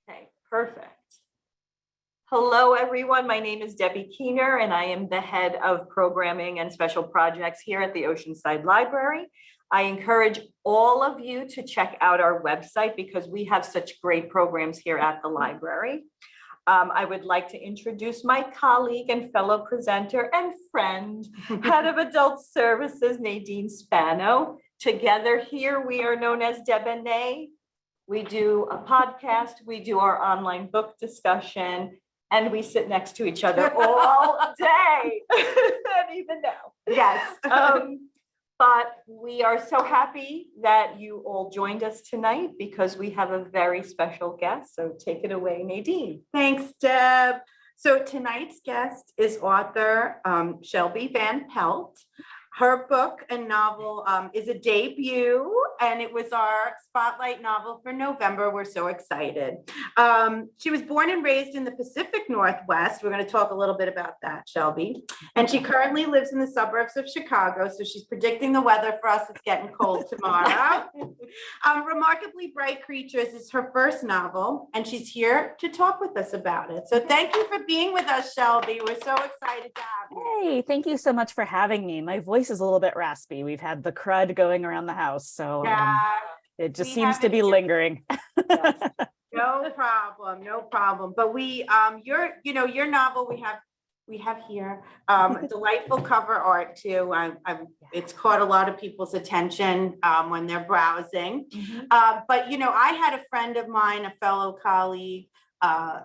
Okay, perfect. Hello, everyone. My name is Debbie Keener, and I am the head of programming and special projects here at the Oceanside Library. I encourage all of you to check out our website because we have such great programs here at the library. I would like to introduce my colleague and fellow presenter and friend, head of adult services, Nadine Spano. Together here, we are known as Deb and Nay. We do a podcast, we do our online book discussion, and we sit next to each other all day, and even now. Yes. But we are so happy that you all joined us tonight because we have a very special guest. So take it away, Nadine. Thanks, Deb. So tonight's guest is author Shelby Van Pelt. Her book and novel is a debut, and it was our spotlight novel for November. We're so excited. She was born and raised in the Pacific Northwest. We're going to talk a little bit about that, Shelby. And she currently lives in the suburbs of Chicago, so she's predicting the weather for us. It's getting cold tomorrow. Remarkably Bright Creatures is her first novel, and she's here to talk with us about it. So thank you for being with us, Shelby. We're so excited to have you. Hey, thank you so much for having me. My voice is a little bit raspy. We've had the crud going around the house, so it just seems to be lingering. Yes. No problem, no problem. But your novel we have here delightful cover art too. It's caught a lot of people's attention when they're browsing. Mm-hmm. But I had a friend of mine, a fellow colleague, tell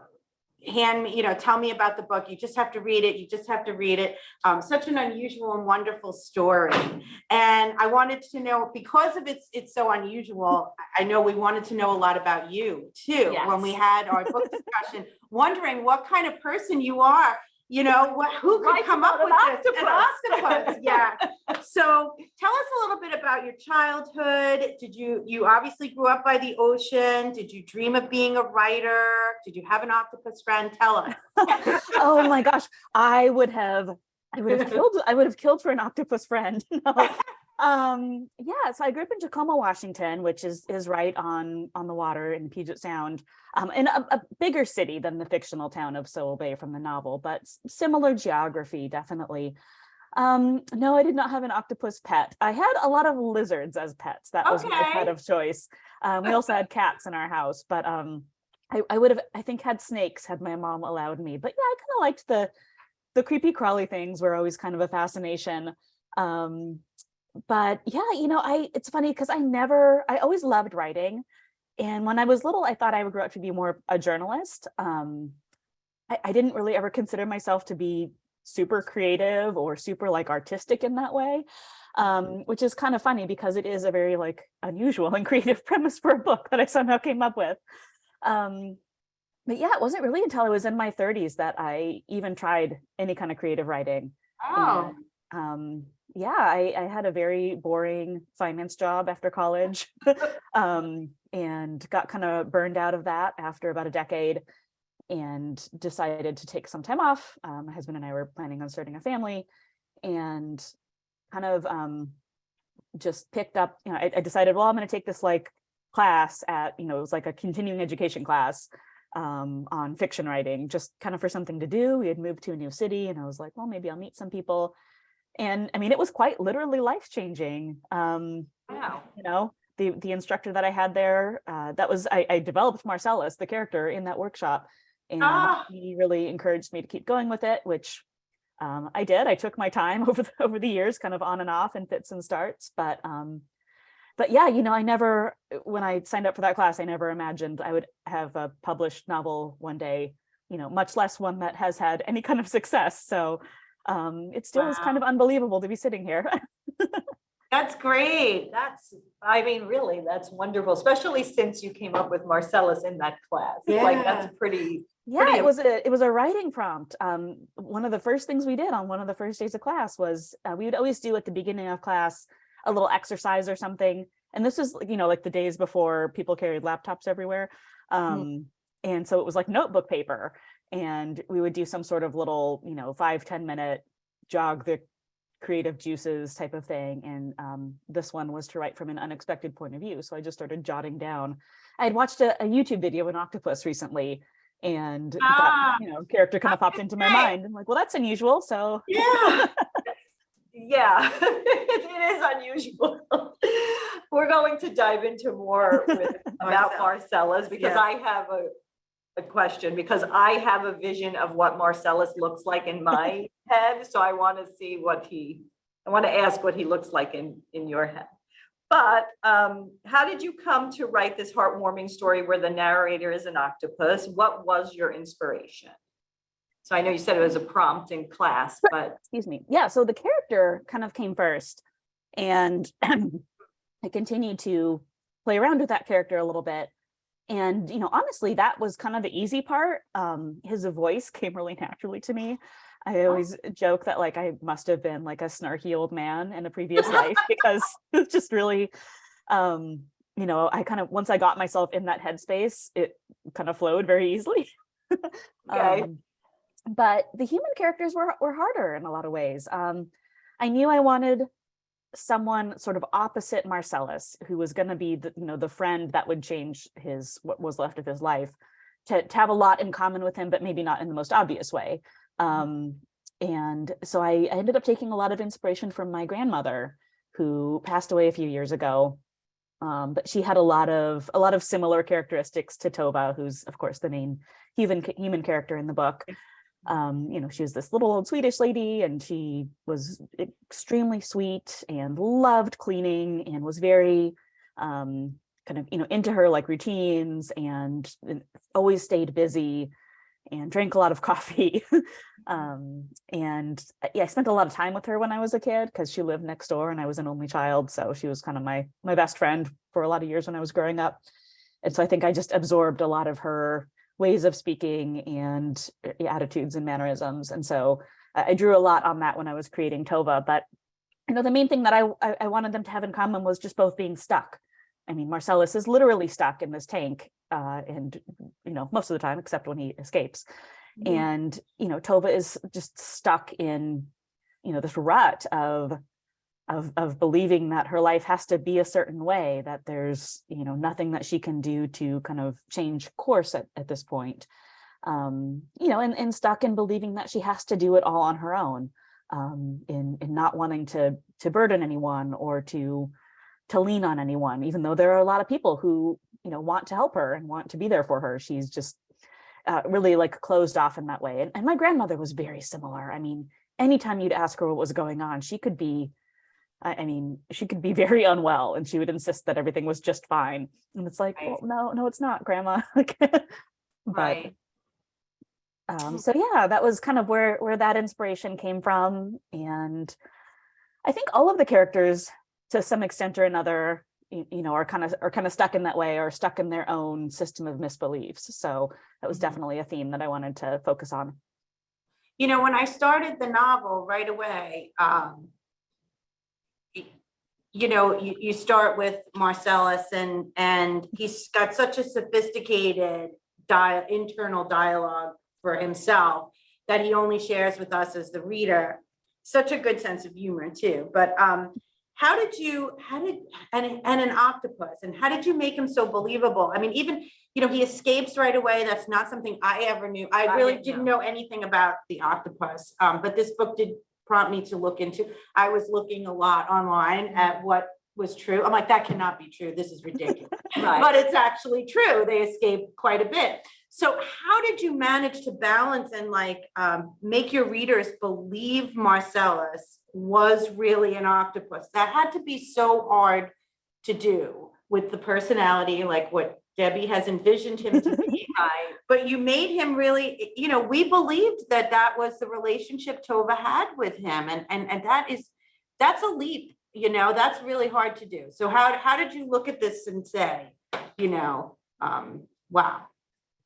me about the book. You just have to read it. You just have to read it. Such an unusual and wonderful story. And I wanted to know, because of it's so unusual, I know we wanted to know a lot about you too. Yes. When we had our book discussion, wondering what kind of person you are. Who could come up with this? An octopus. Yeah. So tell us a little bit about your childhood. You obviously grew up by the ocean. Did you dream of being a writer? Did you have an octopus friend? Tell us. Oh my gosh, I would have killed for an octopus friend. So I grew up in Tacoma, Washington, which is right on the water in Puget Sound, in a bigger city than the fictional town of Sewell Bay from the novel, but similar geography, definitely. No, I did not have an octopus pet. I had a lot of lizards as pets. That was my pet of choice. We also had cats in our house, but I would have, I think, had snakes had my mom allowed me. But yeah, I kind of liked the creepy crawly things were always kind of a fascination. But yeah, it's funny because I always loved writing. And when I was little, I thought I would grow up to be more a journalist. I didn't really ever consider myself to be super creative or super artistic in that way, which is kind of funny because it is a very unusual and creative premise for a book that I somehow came up with. But yeah, it wasn't really until I was in my 30s that I even tried any kind of creative writing. Oh. And, I had a very boring finance job after college and got kind of burned out of that after about a decade and decided to take some time off. My husband and I were planning on starting a family and kind of just picked up, I decided, well, I'm going to take this class at, it was a continuing education class on fiction writing, just kind of for something to do. We had moved to a new city and I was like, well, maybe I'll meet some people. And I mean, it was quite literally life-changing. Wow. The instructor that I had there, I developed Marcellus, the character, in that workshop. And he really encouraged me to keep going with it, which I did. I took my time over the years, kind of on and off in fits and starts. But yeah, I never, when I signed up for that class, I never imagined I would have a published novel one day, much less one that has had any kind of success. So it still is kind of unbelievable to be sitting here. That's great. That's wonderful, especially since you came up with Marcellus in that class. Yeah. That's pretty. Yeah, it was a writing prompt. One of the first things we did on one of the first days of class was we would always do at the beginning of class a little exercise or something. And this was, the days before people carried laptops everywhere. And so it was notebook paper. And we would do some sort of little, 5-10 minute jog the creative juices type of thing. And this one was to write from an unexpected point of view. So I just started jotting down. I had watched a YouTube video on octopus recently, and that character kind of popped into my mind. I'm like, well, that's unusual. So Yeah. Yeah, it is unusual. We're going to dive into more about Marcellus, because I have a question, because I have a vision of what Marcellus looks like in my head. So I want to see I want to ask what he looks like in your head. But how did you come to write this heartwarming story where the narrator is an octopus? What was your inspiration? So I know you said it was a prompt in class, but excuse me. Yeah, so the character kind of came first, and I continued to play around with that character a little bit. And, honestly, that was kind of the easy part. His voice came really naturally to me. I always joke that like I must have been like a snarky old man in a previous life, because it's just really, I kind of, once I got myself in that headspace, it kind of flowed very easily. okay. But the human characters were harder in a lot of ways. I knew I wanted someone sort of opposite Marcellus, who was going to be the friend that would change what was left of his life, to have a lot in common with him, but maybe not in the most obvious way. And so I ended up taking a lot of inspiration from my grandmother, who passed away a few years ago. But she had a lot of similar characteristics to Tova, who's of course the main human character in the book. She was this little old Swedish lady, and she was extremely sweet and loved cleaning, and was very into her like routines, and always stayed busy and drank a lot of coffee. I spent a lot of time with her when I was a kid, because she lived next door and I was an only child. So she was kind of my best friend for a lot of years when I was growing up. And so I think I just absorbed a lot of her ways of speaking and attitudes and mannerisms. And so I drew a lot on that when I was creating Tova. But, the main thing that I wanted them to have in common was just both being stuck. I mean, Marcellus is literally stuck in this tank, and most of the time, except when he escapes. Mm-hmm. And, Tova is just stuck in, this rut of believing that her life has to be a certain way, that there's, nothing that she can do to kind of change course at this point. And stuck in believing that she has to do it all on her own, in not wanting to burden anyone or to lean on anyone, even though there are a lot of people who, want to help her and want to be there for her. She's just really like closed off in that way. And my grandmother was very similar. I mean, anytime you'd ask her what was going on, she could be very unwell, and she would insist that everything was just fine. And it's like, right. Well, no, it's not, Grandma. Right. So yeah, that was kind of where that inspiration came from. And I think all of the characters, to some extent or another, are kind of stuck in that way, or stuck in their own system of misbeliefs. So that was definitely a theme that I wanted to focus on. When I started the novel right away, you start with Marcellus, and he's got such a sophisticated internal dialogue for himself that he only shares with us as the reader. Such a good sense of humor too. But and an octopus, and how did you make him so believable? I mean, even, he escapes right away. That's not something I ever knew. I really didn't know anything about the octopus, but this book did prompt me to look into. I was looking a lot online at what was true. I'm like, that cannot be true. This is ridiculous. Right. But it's actually true. They escaped quite a bit. So how did you manage to balance and make your readers believe Marcellus was really an octopus? That had to be so hard to do with the personality, like what Debbie has envisioned him to be. Right. But you made him really, we believed that was the relationship Tova had with him. And that's a leap, that's really hard to do. So how did you look at this and say, wow.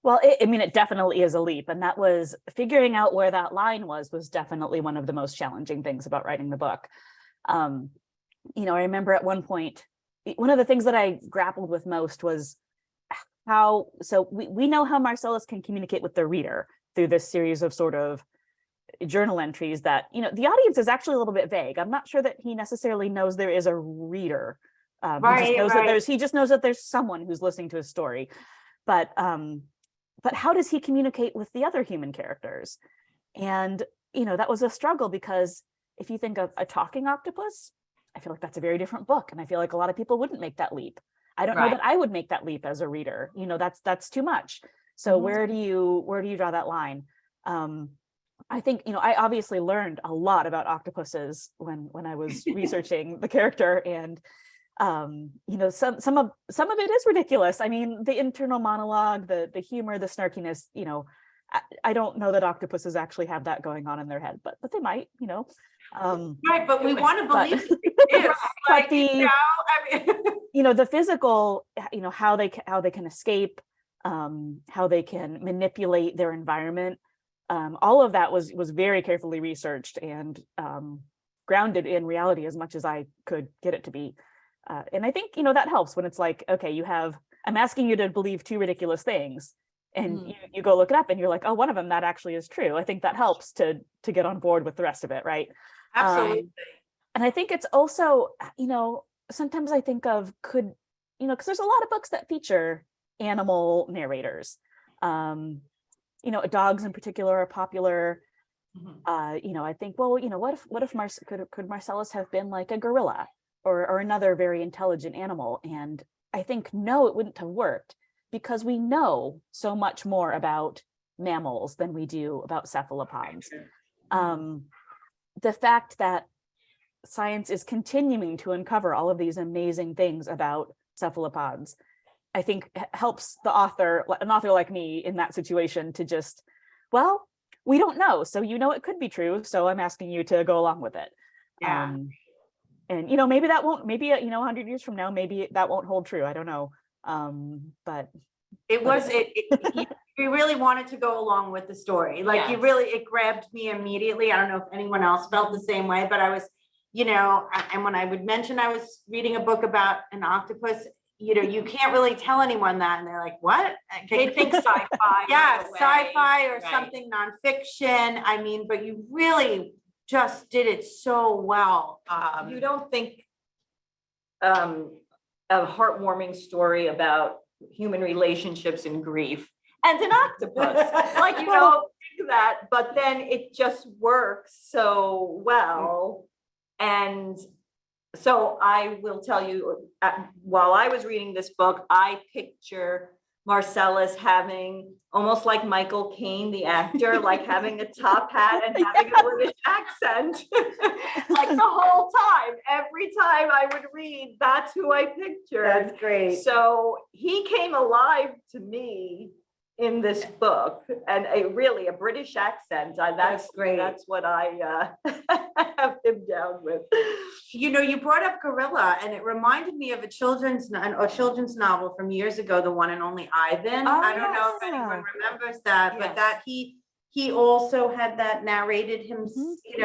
Well, it definitely is a leap. And that was figuring out where that line was definitely one of the most challenging things about writing the book. I remember at one point, one of the things that I grappled with most was so we know how Marcellus can communicate with the reader through this series of sort of journal entries that, the audience is actually a little bit vague. I'm not sure that he necessarily knows there is a reader. He just knows that there's someone who's listening to his story. But how does he communicate with the other human characters? And, that was a struggle, because if you think of a talking octopus, I feel like that's a very different book. And I feel like a lot of people wouldn't make that leap. I don't know that I would make that leap as a reader. That's too much. So where do you draw that line? I think, I obviously learned a lot about octopuses when I was researching the character, and some of it is ridiculous. I mean, the internal monologue, the humor, the snarkiness, I don't know that octopuses actually have that going on in their head, but they might, Right, but we want to believe the physical, how they can escape, how they can manipulate their environment. All of that was very carefully researched and grounded in reality as much as I could get it to be. And I think, that helps when it's like, okay, I'm asking you to believe two ridiculous things, and you go look it up and you're like, oh, one of them, that actually is true. I think that helps to get on board with the rest of it. Right. Absolutely. And I think it's also, sometimes I think of because there's a lot of books that feature animal narrators. Dogs in particular are popular. I think, well, what if could Marcellus have been like a gorilla or another very intelligent animal? And I think, no, it wouldn't have worked, because we know so much more about mammals than we do about cephalopods. The fact that science is continuing to uncover all of these amazing things about cephalopods, I think helps an author like me in that situation to just, well, we don't know. So, it could be true. So I'm asking you to go along with it. Yeah. And, maybe that won't, maybe, 100 years from now, maybe that won't hold true. I don't know. But we really wanted to go along with the story. Like, it grabbed me immediately. I don't know if anyone else felt the same way, but I was, and when I would mention I was reading a book about an octopus, you can't really tell anyone that, and they're like, what? They think sci-fi. Yeah, sci-fi or something nonfiction. I mean, but you really just did it so well. You don't think a heartwarming story about human relationships and grief and an octopus, like, you don't think that, but then it just works so well. And so I will tell you, while I was reading this book, I picture Marcellus having, almost like Michael Caine, the actor, like having a top hat and having a British accent, like the whole time. Every time I would read, that's who I pictured. That's great. So he came alive to me in this book, and a British accent. That's great. That's what I have him down with. You brought up gorilla, and it reminded me of a children's novel from years ago, The One and Only Ivan. I don't know if anyone remembers that, but that he also had that narrated him,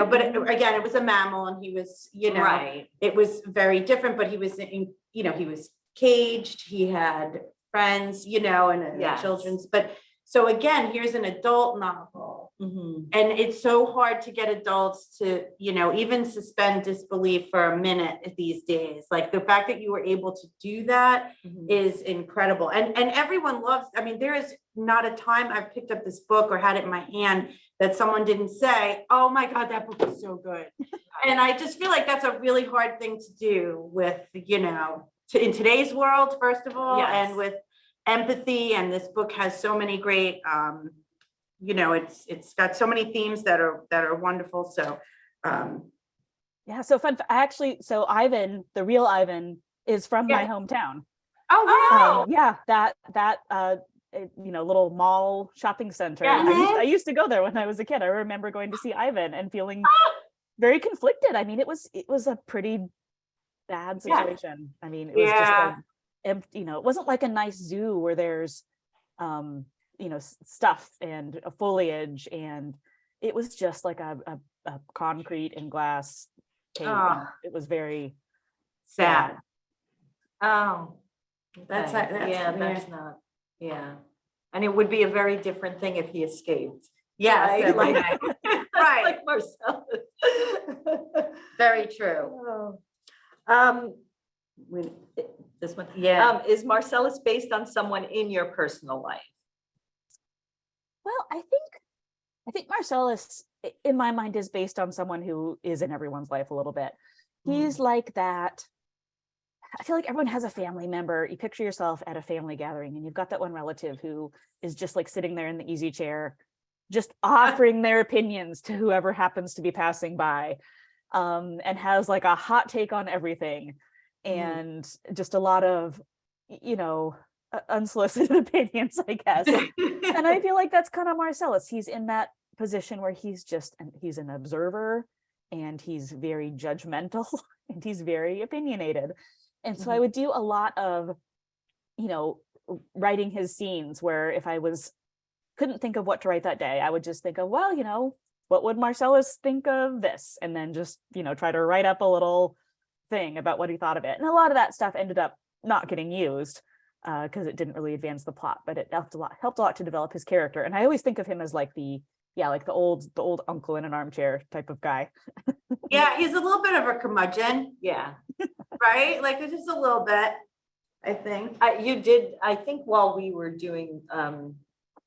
but again, it was a mammal, and he was, it was very different, but he was he was caged, he had friends, and children's, but so again, here's an adult novel, and it's so hard to get adults to, even suspend disbelief for a minute these days. Like, the fact that you were able to do that is incredible, and everyone loves. I mean, there is not a time I've picked up this book or had it in my hand that someone didn't say, "Oh my God, that book is so good," and I just feel like that's a really hard thing to do with, in today's world, first of all, and with empathy. And this book has so many great, it's got so many themes that are wonderful. So, so fun. So Ivan, the real Ivan, is from my hometown. Oh, wow. That little mall shopping center. I used to go there when I was a kid. I remember going to see Ivan and feeling very conflicted. I mean, it was a pretty bad situation. I mean, it was just it wasn't like a nice zoo where there's stuff and a foliage, and it was just like a concrete and glass cave. It was very sad. That's not. And it would be a very different thing if he escaped. Yes, right? Right. Like Marcellus. Very true. Oh. Um, this one. Yeah. Is Marcellus based on someone in your personal life? Well, I think Marcellus, in my mind, is based on someone who is in everyone's life a little bit. He's like that. I feel like everyone has a family member. You picture yourself at a family gathering and you've got that one relative who is just like sitting there in the easy chair, just offering their opinions to whoever happens to be passing by, and has like a hot take on everything, and just a lot of, unsolicited opinions, I guess. And I feel like that's kind of Marcellus. He's in that position where he's an observer, and he's very judgmental, and he's very opinionated. And so I would do a lot of, writing his scenes where if I couldn't think of what to write that day, I would just think of, well, what would Marcellus think of this? And then just, try to write up a little thing about what he thought of it. And a lot of that stuff ended up not getting used because it didn't really advance the plot, but it helped a lot to develop his character. And I always think of him as like the old uncle in an armchair type of guy. Yeah, he's a little bit of a curmudgeon, Yeah. right? Like just a little bit, I think. I think while we were doing,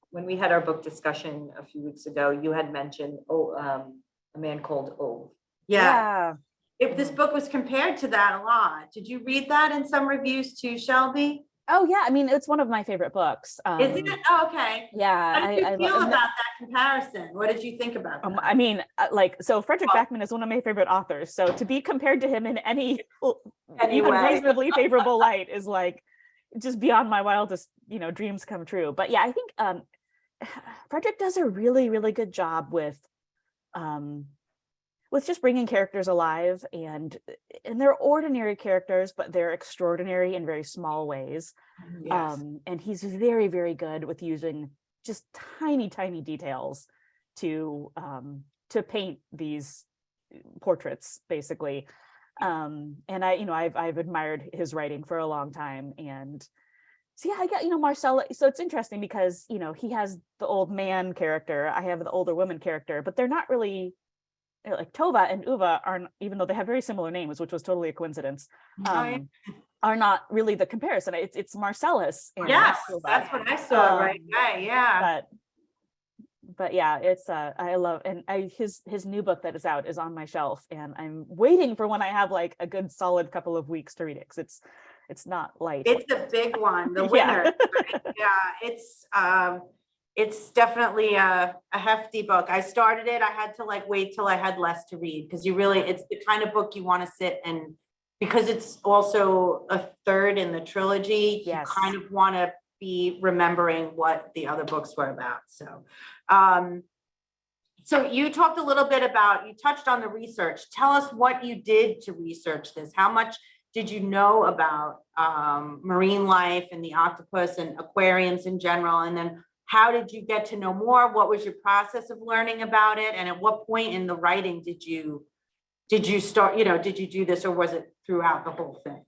when we had our book discussion a few weeks ago, you had mentioned, A Man Called Ove. Yeah. If this book was compared to that a lot. Did you read that in some reviews too, Shelby? Oh yeah, I mean, it's one of my favorite books. Is it? Oh, okay. Yeah. How did you feel about that comparison? What did you think about that? I mean, so Frederick Backman is one of my favorite authors. So to be compared to him in any even reasonably favorable light is like just beyond my wildest, dreams come true. But yeah, I think Frederick does a really, really good job with just bringing characters alive, and they're ordinary characters, but they're extraordinary in very small ways. Yes. And he's very, very good with using just tiny, tiny details to paint these portraits, basically. And I've admired his writing for a long time. And so yeah, I get, Marcellus. So it's interesting because, he has the old man character, I have the older woman character, but they're not really, like Tova and Uva aren't, even though they have very similar names, which was totally a coincidence, are not really the comparison. It's Marcellus. And Yes, Tova. that's what I saw right away. Yeah. But yeah, it's I love, and his new book that is out is on my shelf, and I'm waiting for when I have like a good solid couple of weeks to read it, because it's not light. It's the big one, the winner. Right? Yeah, it's definitely a hefty book. I started it. I had to wait till I had less to read, because it's the kind of book you want to sit and, because it's also a third in the trilogy, Yes. You kind of want to be remembering what the other books were about. So, so you talked a little bit you touched on the research. Tell us what you did to research this. How much did you know about marine life and the octopus and aquariums in general? And then how did you get to know more? What was your process of learning about it? And at what point in the writing did you start, did you do this, or was it throughout the whole thing?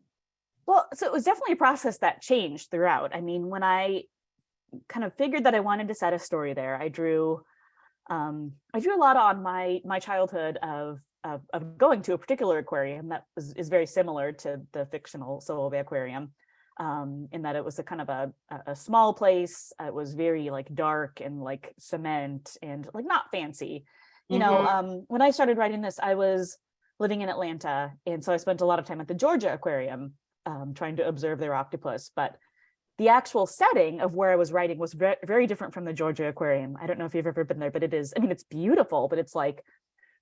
Well, so it was definitely a process that changed throughout. I mean, when I kind of figured that I wanted to set a story there, I drew a lot on my childhood of going to a particular aquarium that is very similar to the fictional Ove aquarium, in that it was a kind of a small place. It was very like dark and like cement and like not fancy. When I started writing this, I was living in Atlanta, and so I spent a lot of time at the Georgia aquarium, trying to observe their octopus. But the actual setting of where I was writing was very, very different from the Georgia aquarium. I don't know if you've ever been there, but it's beautiful, but it's like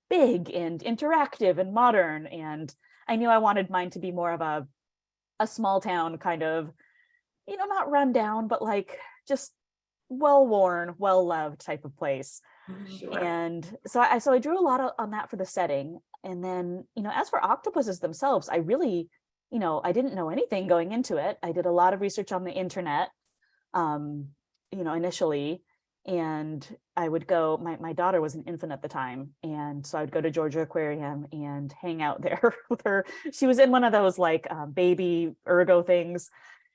big and interactive and modern. And I knew I wanted mine to be more of a small town kind of, not run down, but like just well-worn, well-loved type of place. Sure. And so I drew a lot on that for the setting. And then, as for octopuses themselves, I really, I didn't know anything going into it. I did a lot of research on the internet, initially, and I would go, my daughter was an infant at the time. And so I would go to Georgia Aquarium and hang out there with her. She was in one of those like baby ergo things.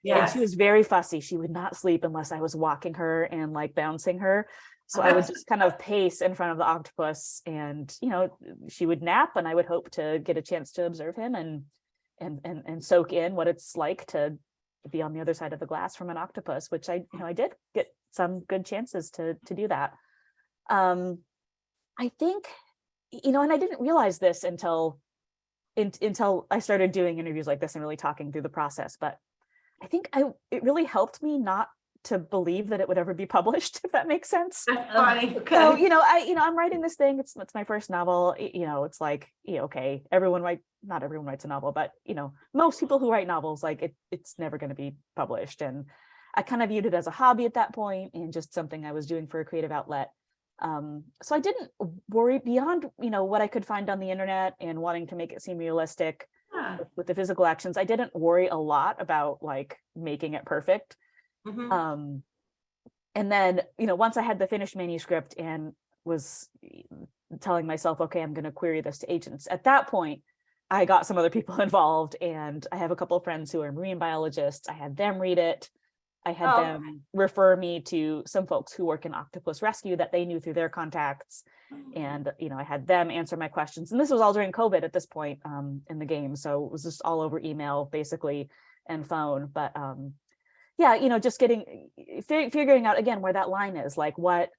And she Yes. was very fussy. She would not sleep unless I was walking her and like bouncing her. So I would just kind of pace in front of the octopus, and she would nap, and I would hope to get a chance to observe him and soak in what it's like to be on the other side of the glass from an octopus, which I did get some good chances to do that. I think, and I didn't realize this until I started doing interviews like this and really talking through the process, but I think it really helped me not to believe that it would ever be published, if that makes sense. That's funny. Okay. So, I'm writing this thing. It's my first novel. It's like, okay, not everyone writes a novel, but most people who write novels, like it's never going to be published. And I kind of viewed it as a hobby at that point and just something I was doing for a creative outlet. So I didn't worry beyond, what I could find on the internet and wanting to make it seem realistic with the physical actions. I didn't worry a lot about like making it perfect. Mhm. And then, once I had the finished manuscript and was telling myself, okay, I'm going to query this to agents. At that point, I got some other people involved, and I have a couple of friends who are marine biologists. I had them read it. I had them refer me to some folks who work in octopus rescue that they knew through their contacts. And, I had them answer my questions. And this was all during COVID at this point in the game. So it was just all over email, basically, and phone. But just figuring out again where that line is, like what,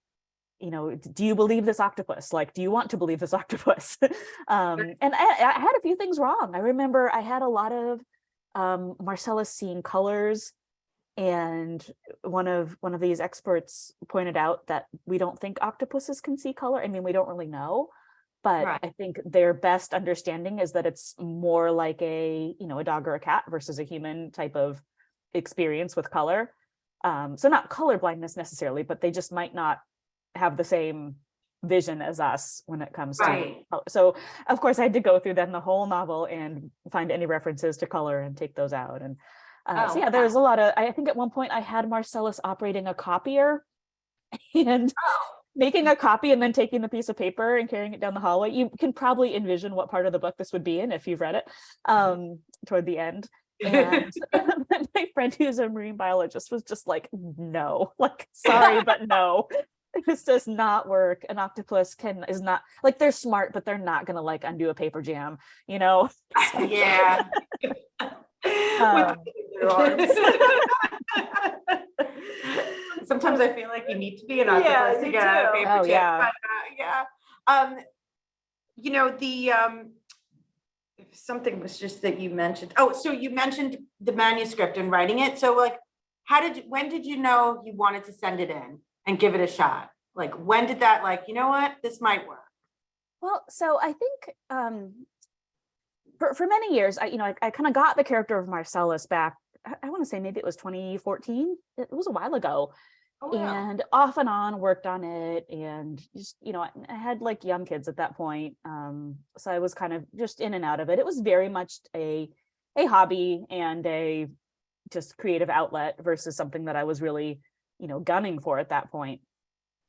do you believe this octopus? Like, do you want to believe this octopus? And I had a few things wrong. I remember I had a lot of Marcellus seeing colors, and one of these experts pointed out that we don't think octopuses can see color. I mean, we don't really know, but Right. I think their best understanding is that it's more like a dog or a cat versus a human type of experience with color. So not color blindness necessarily, but they just might not have the same vision as us when it comes to Right. color. So of course I had to go through then the whole novel and find any references to color and take those out. And there was a lot of, I think at one point I had Marcellus operating a copier and making a copy and then taking the piece of paper and carrying it down the hallway. You can probably envision what part of the book this would be in if you've read it toward the end. And my friend who's a marine biologist was just like, no, like, sorry, but no, this does not work. An octopus is not, like, they're smart, but they're not going to like undo a paper jam, Yeah. Sometimes I feel like you need to be an octopus to get out of paper jam. But, something was just that you mentioned. Oh, so you mentioned the manuscript and writing it. So like, when did you know you wanted to send it in and give it a shot? Like, when did that, like, you know what, this might work? Well, so I think for many years, I kind of got the character of Marcellus back. I want to say maybe it was 2014. It was a while ago. Oh, wow. And off and on worked on it, and just I had like young kids at that point, so I was kind of just in and out of it. It was very much a hobby and a just creative outlet versus something that I was really gunning for at that point.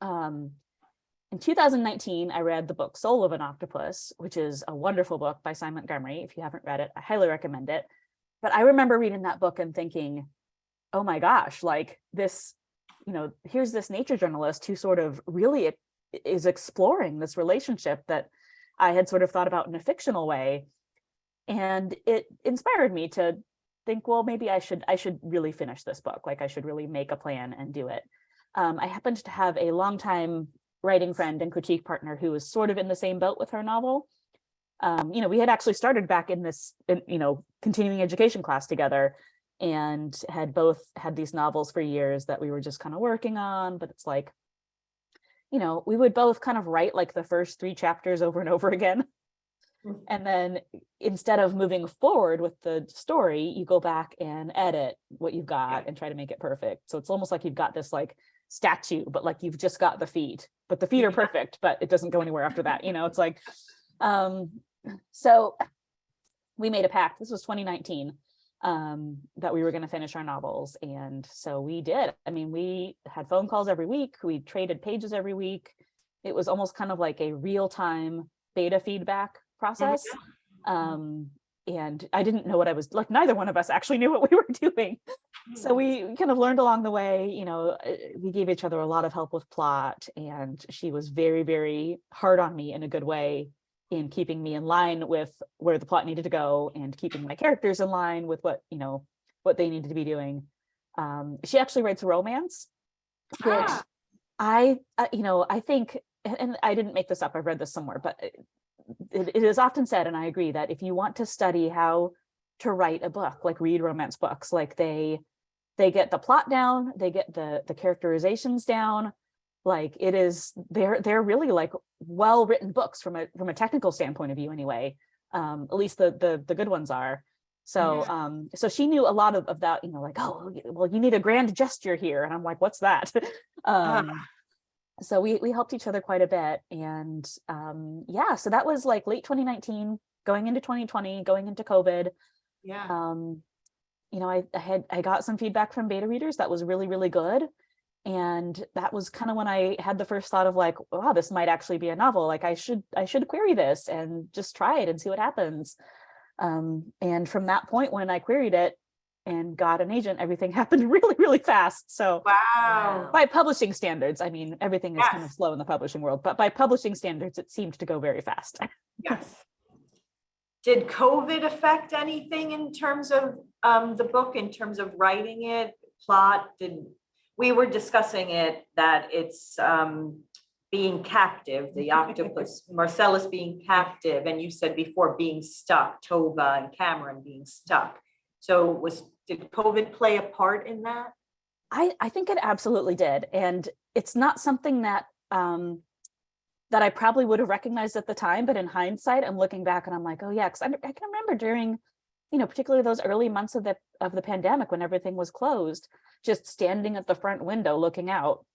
In 2019, I read the book Soul of an Octopus, which is a wonderful book by Simon Montgomery. If you haven't read it, I highly recommend it. But I remember reading that book and thinking, oh my gosh, like this, here's this nature journalist who sort of really is exploring this relationship that I had sort of thought about in a fictional way. And it inspired me to think, well, maybe I should really finish this book. Like I should really make a plan and do it. I happened to have a longtime writing friend and critique partner who was sort of in the same boat with her novel. We had actually started back in this, continuing education class together, and had both had these novels for years that we were just kind of working on. But it's like, we would both kind of write like the first 3 chapters over and over again. And then instead of moving forward with the story, you go back and edit what you've got and try to make it perfect. So it's almost like you've got this like statue, but like you've just got the feet, but the feet are perfect, but it doesn't go anywhere after that. It's like, so we made a pact. This was 2019, that we were going to finish our novels. And so we did. I mean, we had phone calls every week. We traded pages every week. It was almost kind of like a real-time beta feedback process. and I didn't know what I was like. Neither one of us actually knew what we were doing. So we kind of learned along the way, we gave each other a lot of help with plot, and she was very, very hard on me in a good way in keeping me in line with where the plot needed to go and keeping my characters in line with what they needed to be doing. She actually writes romance, which I think, and I didn't make this up, I read this somewhere, but it is often said, and I agree, that if you want to study how to write a book, like read romance books, like they get the plot down, they get the characterizations down, like they're really like well written books from a technical standpoint of view anyway. At least the good ones are. So so she knew a lot of that, like, oh well, you need a grand gesture here, and I'm like, what's that? So we helped each other quite a bit, and so that was like late 2019 going into 2020, going into COVID. I got some feedback from beta readers that was really, really good. And that was kind of when I had the first thought of like, wow, this might actually be a novel. Like I should query this and just try it and see what happens. And from that point, when I queried it and got an agent, everything happened really, really fast. So Wow. by publishing standards, I mean, everything is kind of slow in the publishing world, but by publishing standards, it seemed to go very fast. Yes. Did COVID affect anything in terms of the book, in terms of writing it, plot? We were discussing it, that it's being captive, the octopus, Marcellus being captive, and you said before being stuck, Tova and Cameron being stuck. So did COVID play a part in that? I think it absolutely did. And it's not something that that I probably would have recognized at the time, but in hindsight, I'm looking back and I'm like, oh yeah, because I can remember during, particularly those early months of the pandemic when everything was closed, just standing at the front window looking out.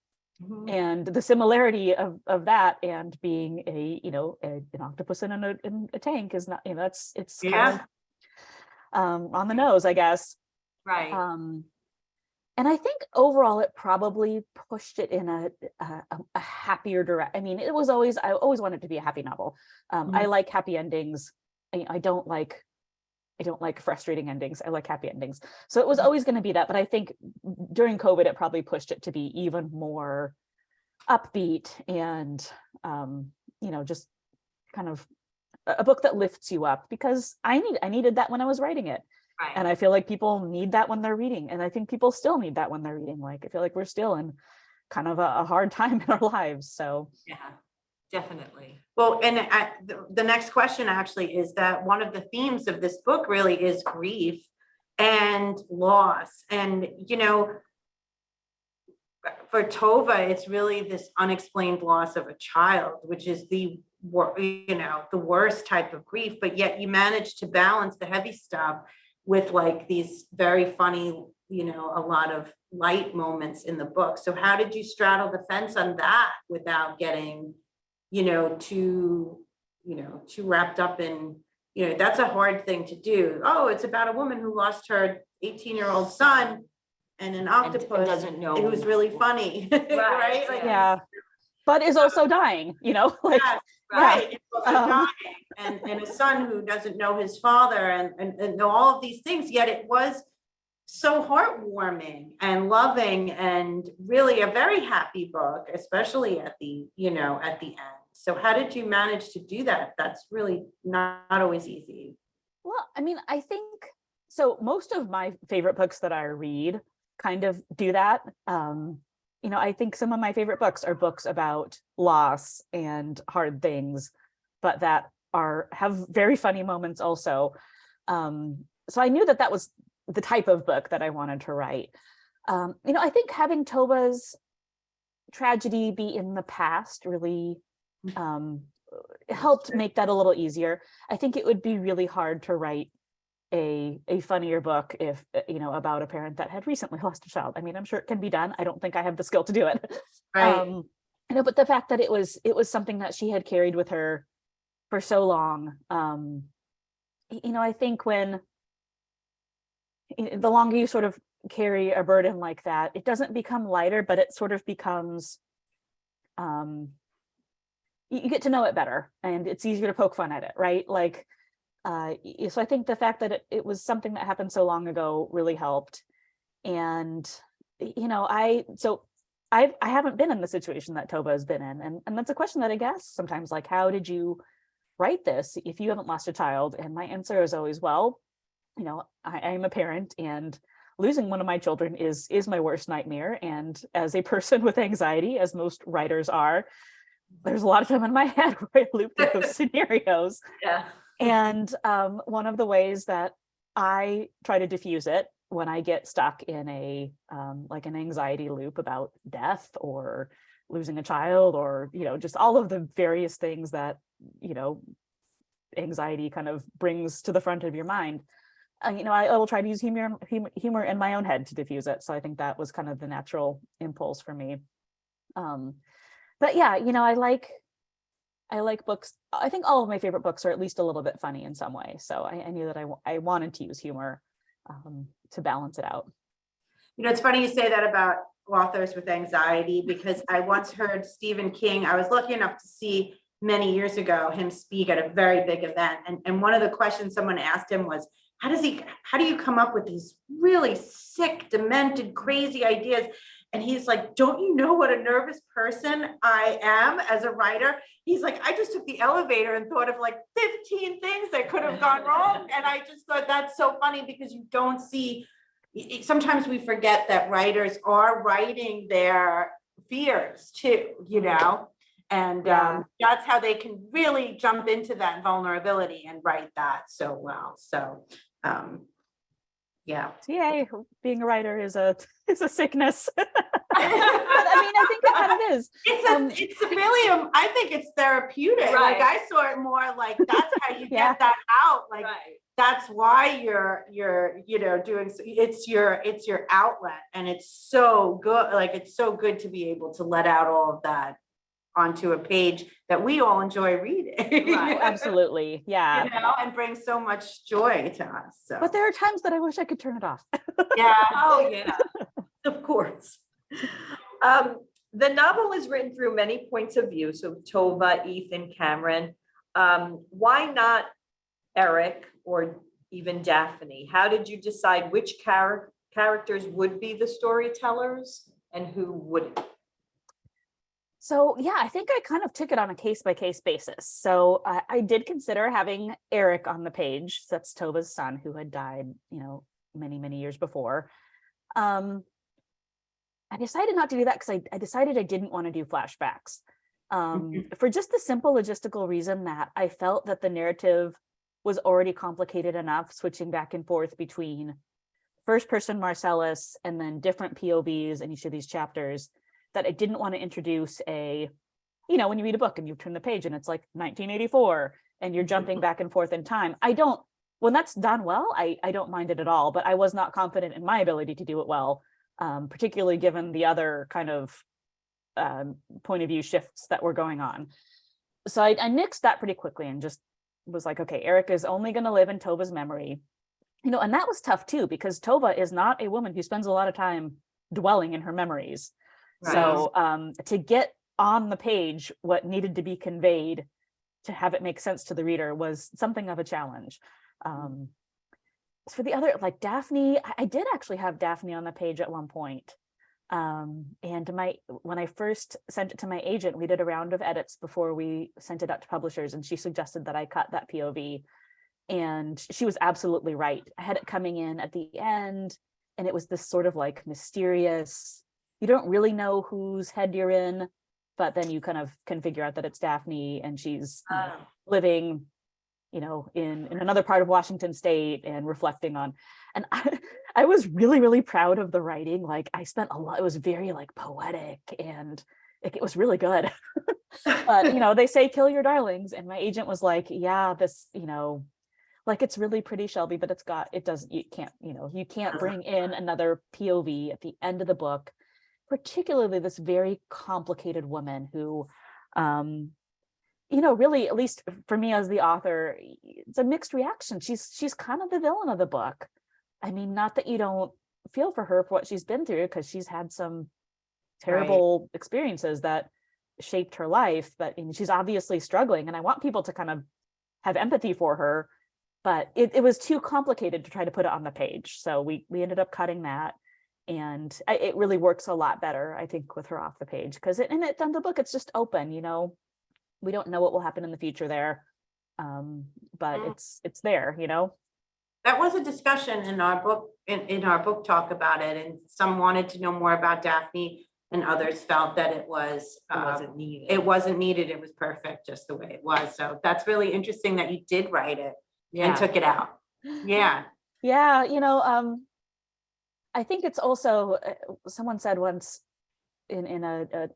Mm-hmm. And the similarity of that and being an octopus in a tank is not, it's kind of on the nose, I guess. Right. And I think overall it probably pushed it in a happier direction. I mean, I always wanted it to be a happy novel. I like happy endings. I don't like frustrating endings. I like happy endings. So it was always going to be that. But I think during COVID, it probably pushed it to be even more upbeat and, just kind of a book that lifts you up, because I needed that when I was writing it. Right. And I feel like people need that when they're reading. And I think people still need that when they're reading. Like, I feel like we're still in kind of a hard time in our lives. So yeah, definitely. Well, and the next question actually is that one of the themes of this book really is grief and loss. And, for Tova, it's really this unexplained loss of a child, which is the worst type of grief, but yet you manage to balance the heavy stuff with like these very funny, a lot of light moments in the book. So how did you straddle the fence on that without getting, too wrapped up in, that's a hard thing to do. Oh, it's about a woman who lost her 18-year-old son and an octopus and doesn't know. It was really funny, right? Like, yeah. But is also dying, like, yes, right. It's also dying, and a son who doesn't know his father, and all of these things. Yet it was so heartwarming and loving, and really a very happy book, especially at the end. So how did you manage to do that? That's really not always easy. Well, I mean, I think so. Most of my favorite books that I read kind of do that. I think some of my favorite books are books about loss and hard things, but that have very funny moments also. So I knew that was the type of book that I wanted to write. I think having Toba's tragedy be in the past really helped make that a little easier. I think it would be really hard to write a funnier book if about a parent that had recently lost a child. I mean, I'm sure it can be done. I don't think I have the skill to do it. Right. But the fact that it was something that she had carried with her for so long. I think when the longer you sort of carry a burden like that, it doesn't become lighter, but it sort of becomes you get to know it better, and it's easier to poke fun at it, right? Like So I think the fact that it was something that happened so long ago really helped. And, I haven't been in the situation that Tova has been in. And that's a question that I guess sometimes, like, how did you write this if you haven't lost a child? And my answer is always, well, I am a parent, and losing one of my children is my worst nightmare. And as a person with anxiety, as most writers are, there's a lot of time in my head where I loop through those scenarios. Yeah. And one of the ways that I try to diffuse it when I get stuck in like an anxiety loop about death or losing a child, or, just all of the various things that, anxiety kind of brings to the front of your mind. I will try to use humor in my own head to diffuse it. So I think that was kind of the natural impulse for me. But yeah, I like books. I think all of my favorite books are at least a little bit funny in some way. So I knew that I wanted to use humor to balance it out. It's funny you say that about authors with anxiety, because I once heard Stephen King, I was lucky enough to see many years ago him speak at a very big event. And one of the questions someone asked him was, how do you come up with these really sick, demented, crazy ideas? And he's like, don't you know what a nervous person I am as a writer? He's like, I just took the elevator and thought of like 15 things that could have gone wrong. And I just thought that's so funny, because you don't see, sometimes we forget that writers are writing their fears too, and that's how they can really jump into that vulnerability and write that so well. So, yeah. So yeah, being a writer is a sickness. But I mean, I think it kind of is. It's really, I think it's therapeutic. Right. Like I saw it more like that's how you Yeah. get that out. Like Right. that's why you're doing, it's your outlet, and it's so good. Like it's so good to be able to let out all of that onto a page that we all enjoy reading. Right. Absolutely. Yeah. And brings so much joy to us. So. But there are times that I wish I could turn it off. Yeah. Oh, yeah, of course. The novel is written through many points of view. So Tova, Ethan, Cameron. Why not Eric or even Daphne? How did you decide which characters would be the storytellers and who wouldn't? So yeah, I think I kind of took it on a case-by-case basis. So I did consider having Eric on the page. So that's Tova's son, who had died, many, many years before. I decided not to do that because I decided I didn't want to do flashbacks for just the simple logistical reason that I felt that the narrative was already complicated enough, switching back and forth between first person Marcellus and then different POVs in each of these chapters, that I didn't want to introduce when you read a book and you turn the page and it's like 1984 and you're jumping back and forth in time. When that's done well, I don't mind it at all, but I was not confident in my ability to do it well, particularly given the other kind of point of view shifts that were going on. So I nixed that pretty quickly and just was like, okay, Eric is only going to live in Tova's memory, and that was tough too, because Tova is not a woman who spends a lot of time dwelling in her memories. Right. So to get on the page what needed to be conveyed to have it make sense to the reader was something of a challenge. For the other, like Daphne, I did actually have Daphne on the page at one point. And when I first sent it to my agent, we did a round of edits before we sent it out to publishers, and she suggested that I cut that POV. And she was absolutely right. I had it coming in at the end, and it was this sort of like mysterious, you don't really know whose head you're in, but then you kind of can figure out that it's Daphne, and she's living, in another part of Washington state and reflecting on. And I was really, really proud of the writing. Like I spent a lot, it was very like poetic, and it was really good. But, they say kill your darlings. And my agent was like, yeah, this, like it's really pretty, Shelby, but you can't bring in another POV at the end of the book, particularly this very complicated woman who, really, at least for me as the author, it's a mixed reaction. She's kind of the villain of the book. I mean, not that you don't feel for her for what she's been through, because she's had some terrible experiences that shaped her life, but she's obviously struggling, and I want people to kind of have empathy for her. but it was too complicated to try to put it on the page. So we ended up cutting that. And it really works a lot better, I think, with her off the page, because in the book, it's just open, we don't know what will happen in the future there. But it's there, That was a discussion in our book, in our book talk about it, and some wanted to know more about Daphne, and others felt that it wasn't needed. It wasn't needed. It was perfect just the way it was. So that's really interesting that you did write it and took it out. Yeah. Yeah, I think it's also, someone said once in a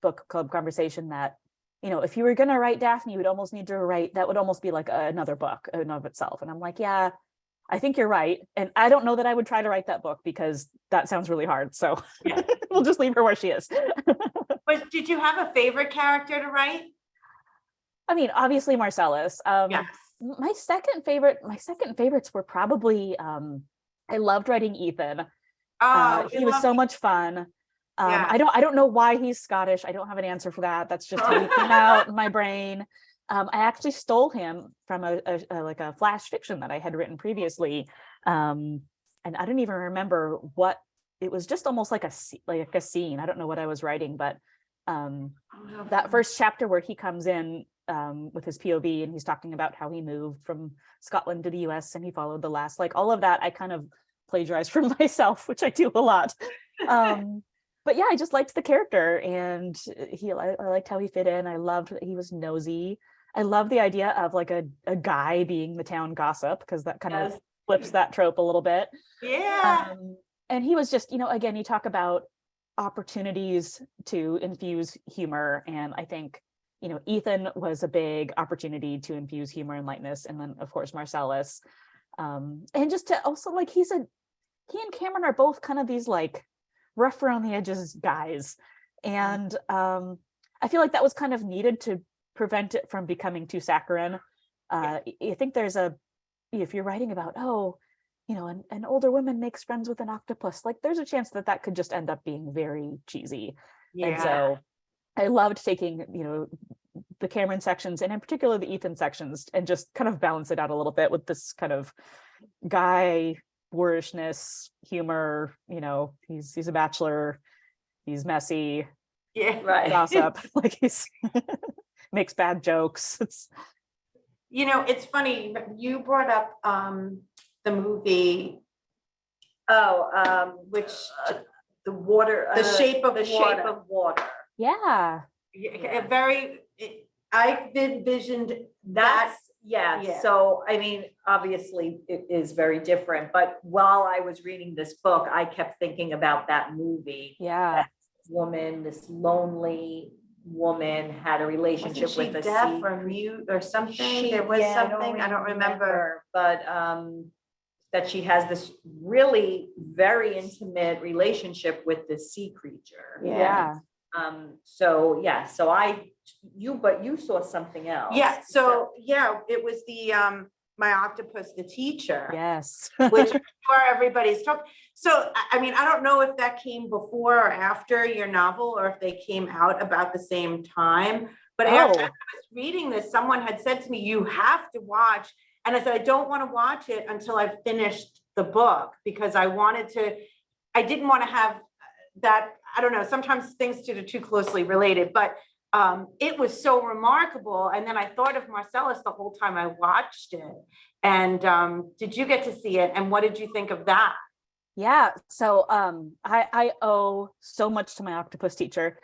book club conversation that, if you were going to write Daphne, you would almost need to write, that would almost be like another book in of itself. And I'm like, yeah, I think you're right. And I don't know that I would try to write that book because that sounds really hard. So we'll just leave her where she is. But did you have a favorite character to write? I mean, obviously Marcellus. Yes. My second favorites were probably, I loved writing Ethan. He was so much fun. I don't know why he's Scottish. I don't have an answer for that. That's just how he came out in my brain. I actually stole him from a flash fiction that I had written previously. And I don't even remember what it was, just almost like a scene. I don't know what I was writing, but that first chapter where he comes in with his POV and he's talking about how he moved from Scotland to the US and he followed the last, like all of that, I kind of plagiarized from myself, which I do a lot. But yeah, I just liked the character, and I liked how he fit in. I loved that he was nosy. I love the idea of like a guy being the town gossip, because that kind of flips that trope a little bit. Yeah. And he was just, again, you talk about opportunities to infuse humor. And I think, Ethan was a big opportunity to infuse humor and lightness. And then of course, Marcellus. And just to also like, he and Cameron are both kind of these like rough around the edges guys. And I feel like that was kind of needed to prevent it from becoming too saccharine. I think if you're writing about, an older woman makes friends with an octopus, like there's a chance that could just end up being very cheesy. Yeah. And so I loved taking, the Cameron sections, and in particular the Ethan sections, and just kind of balance it out a little bit with this kind of guy boorishness, humor. He's a bachelor, he's messy, gossip, like he's makes bad jokes. It's funny, you brought up the movie which the water, The Shape of Water. Yeah. I envisioned That's yeah. So I mean, obviously it is very different, but while I was reading this book, I kept thinking about that movie. Yeah. This lonely woman had a relationship with a deaf or mute or something. There was something, I don't remember. But that she has this really very intimate relationship with this sea creature. Yeah. So you saw something else. Yeah. So it was the My Octopus, the Teacher. Yes. Which I'm sure everybody's talking. So I mean, I don't know if that came before or after your novel, or if they came out about the same time. But after I was reading this, someone had said to me, "You have to watch." And I said, "I don't want to watch it until I've finished the book, because I didn't want to have that." I don't know, sometimes things are too closely related, but it was so remarkable. And then I thought of Marcellus the whole time I watched it. And did you get to see it? And what did you think of that? Yeah, so I owe so much to My Octopus Teacher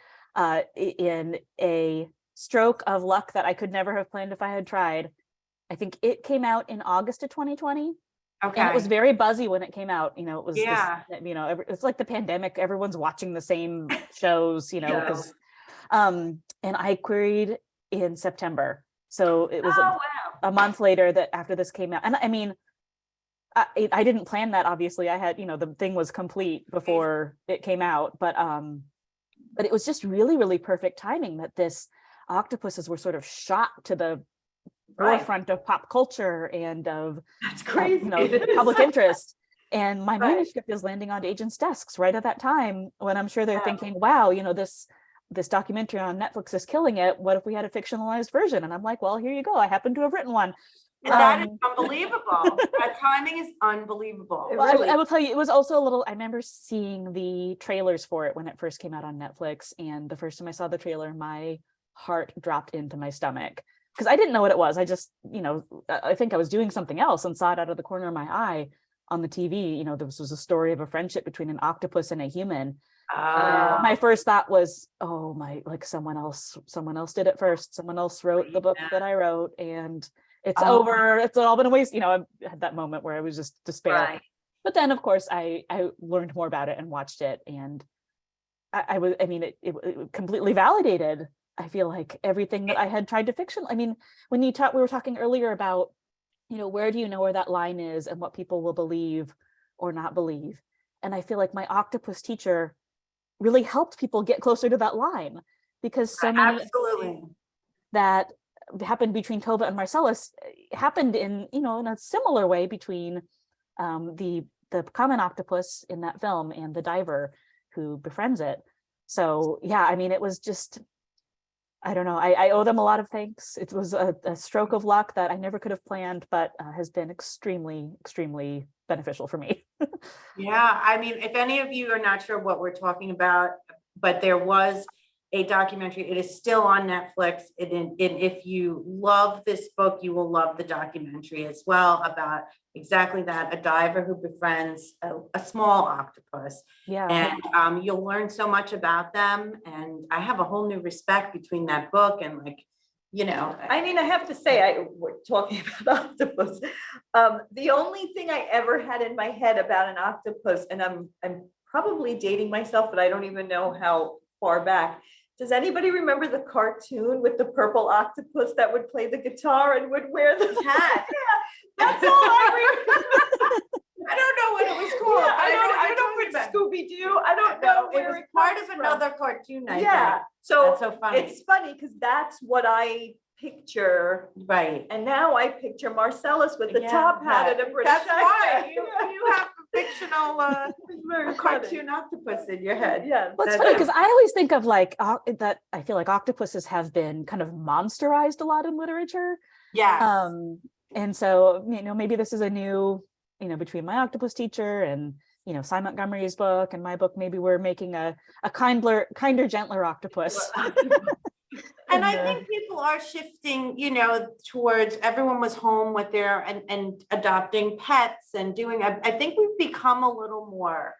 in a stroke of luck that I could never have planned if I had tried. I think it came out in August of 2020. Okay. And it was very buzzy when it came out. It was, it's like the pandemic. Everyone's watching the same shows, because, and I queried in September. So it was a month later that after this came out. And I mean, I didn't plan that. Obviously I had, the thing was complete before it came out, but it was just really, really perfect timing that this octopuses were sort of shot to the forefront of pop culture and of public interest. And my manuscript is landing on agents' desks right at that time, when I'm sure they're thinking, wow, this documentary on Netflix is killing it. What if we had a fictionalized version? And I'm like, well, here you go. I happen to have written one. And that is Um, unbelievable. That timing is unbelievable. It Well, really- I will tell you, it was also a little, I remember seeing the trailers for it when it first came out on Netflix. And the first time I saw the trailer, my heart dropped into my stomach because I didn't know what it was. I just, I think I was doing something else and saw it out of the corner of my eye on the TV. This was a story of a friendship between an octopus and a human. And my first thought was, oh my, like someone else did it first. Someone else wrote the book that I wrote, and it's over. It's all been a waste. I had that moment where I was just despair. Right. But then, of course, I learned more about it and watched it, and it completely validated, I feel like, everything that I had tried to fiction. I mean, when we were talking earlier about, where do you know where that line is and what people will believe or not believe? And I feel like My Octopus Teacher really helped people get closer to that line, because so many Absolutely. that happened between Tova and Marcellus happened in a similar way between the common octopus in that film and the diver who befriends it. So yeah, I mean, it was just, I don't know, I owe them a lot of thanks. It was a stroke of luck that I never could have planned, but has been extremely, extremely beneficial for me. Yeah, I mean, if any of you are not sure what we're talking about, but there was a documentary. It is still on Netflix. And if you love this book, you will love the documentary as well, about exactly that, a diver who befriends a small octopus. Yeah. And you'll learn so much about them. And I have a whole new respect between that book and I mean, I have to say, we're talking about octopus. The only thing I ever had in my head about an octopus, and I'm probably dating myself, but I don't even know how far back. Does anybody remember the cartoon with the purple octopus that would play the guitar and would wear the hat? Yeah, that's all I remember. I don't know what it was called. Yeah, but I know don't what you're know talking if it's Scooby-Doo. I don't about. know No, it where was it part comes of from. another cartoon, I Yeah, think. so That's so funny. it's funny because that's what I picture. Right. And now I picture Marcellus with the Yeah, top hat and a British That's why accent. you have a fictional It's very a cartoon octopus in your head. Yeah. Well, it's That's funny it. because I always think of that I feel like octopuses have been kind of monsterized a lot in literature. Yeah. And so, maybe this is a new, between My Octopus Teacher and, Cy Montgomery's book and my book, maybe we're making a kinder, gentler octopus. And I think people are shifting, towards everyone was home with their and adopting pets and doing, I think we've become a little more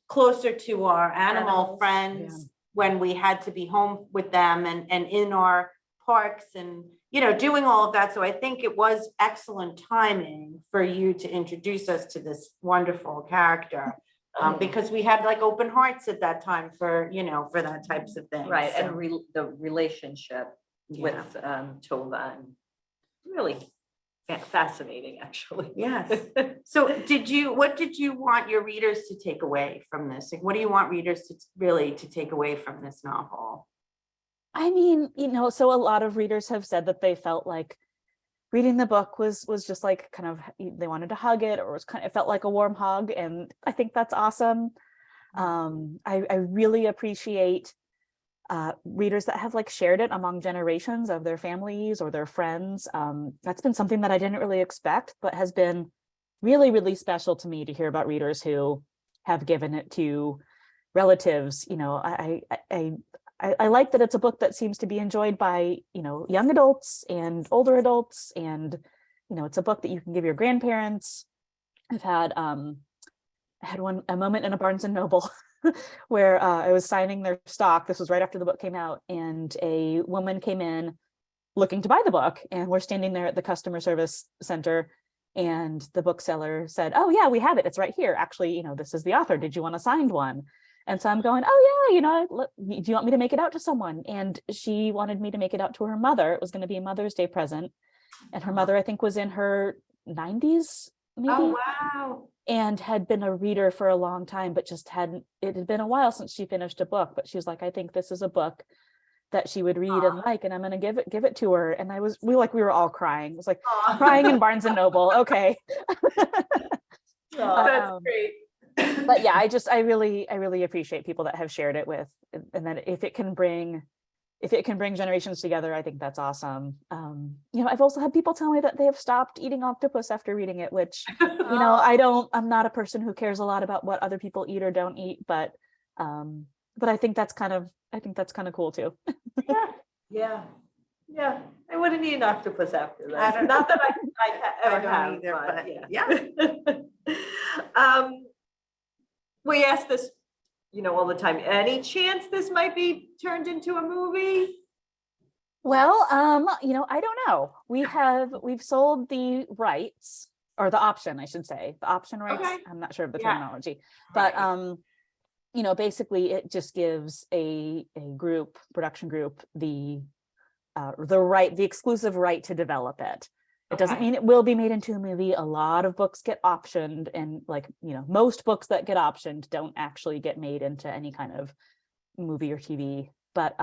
closer to our animal Animals, friends when we had to be home with them and in our parks and, doing all of that. So I think it was excellent timing for you to introduce us to this wonderful character. Because we had like open hearts at that time for that types of things. Right, So, and the relationship yeah. with Tova, and really fascinating, actually. Yes. So what did you want your readers to take away from this? Like, what do you want readers to take away from this novel? I mean, so a lot of readers have said that they felt like reading the book was just like kind of, they wanted to hug it, or it felt like a warm hug. And I think that's awesome. I really appreciate readers that have shared it among generations of their families or their friends. That's been something that I didn't really expect, but has been really, really special to me to hear about readers who have given it to relatives. I like that it's a book that seems to be enjoyed by, young adults and older adults. And, it's a book that you can give your grandparents. I've had a moment in a Barnes and Noble where I was signing their stock. This was right after the book came out, and a woman came in looking to buy the book, and we're standing there at the customer service center, and the bookseller said, "Oh yeah, we have it. It's right here. Actually, this is the author. Did you want a signed one?" And so I'm going, "Oh yeah, do you want me to make it out to someone?" And she wanted me to make it out to her mother. It was going to be a Mother's Day present, and her mother, I think, was in her 90s, maybe. Oh, wow. And had been a reader for a long time, but it had been a while since she finished a book. But she was like, "I think this is a book that she would read and like, and I'm going to give it to her." And we were all crying. It was like crying in Barnes and Noble. Okay. That's great. But yeah, I really appreciate people that have shared it with, and then if it can bring if it can bring generations together, I think that's awesome. You know, I've also had people tell me that they have stopped eating octopus after reading it, which, you know, I'm not a person who cares a lot about what other people eat or don't eat, but I think that's kind of cool too. Yeah. I wouldn't eat an octopus after I that. don't- Not that I ever I don't have, either, but but yeah. We ask this, you know, all the time. Any chance this might be turned into a movie? Well, you know, I don't know. We've sold the rights, or the option, I should say, the option rights. Okay. I'm not sure of the Yeah. terminology, but Right. you know, basically it just gives a production group the exclusive right to develop it. It doesn't Okay. mean it will be made into a movie. A lot of books get optioned, and like, you know, most books that get optioned don't actually get made into any kind of movie or TV. But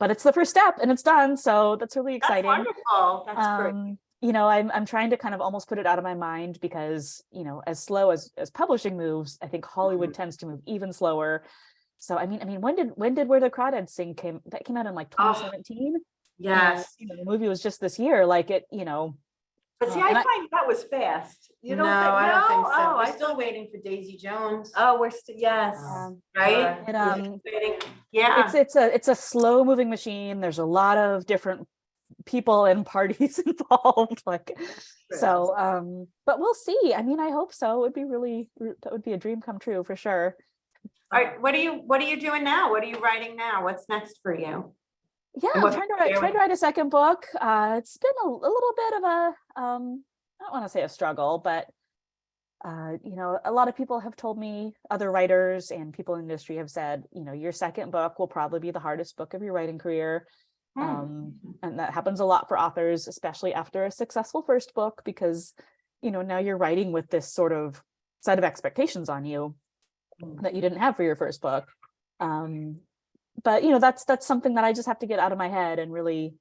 it's the first step and it's done. So that's really That's exciting. wonderful. That's great. You know, I'm trying to kind of almost put it out of my mind because, you know, as slow as publishing moves, I think Hollywood tends to move even slower. So I mean, when did Where the Crawdads Sing came out in like 2017? yes. You know, the movie was just this year, like it, you know. But see, and I find that was fast. You No, don't think? I don't think so. Oh, We're still waiting for Daisy Jones. we're still, yes. Right? It, Waiting. Yeah. it's a slow moving machine. There's a lot of different people and parties involved, like, so but we'll see. I mean, I hope so. That would be a dream come true for sure. All right, what are you doing now? What are you writing now? What's next for you? Yeah, And I'm what's trying to write a second book. It's been a little bit of a I don't want to say a struggle, but you know, a lot of people have told me, other writers and people in the industry have said, you know, your second book will probably be the hardest book of your writing career. And that happens a lot for authors, especially after a successful first book, because, you know, now you're writing with this sort of set of expectations on you that you didn't have for your first book. But you know, that's something that I just have to get out of my head and really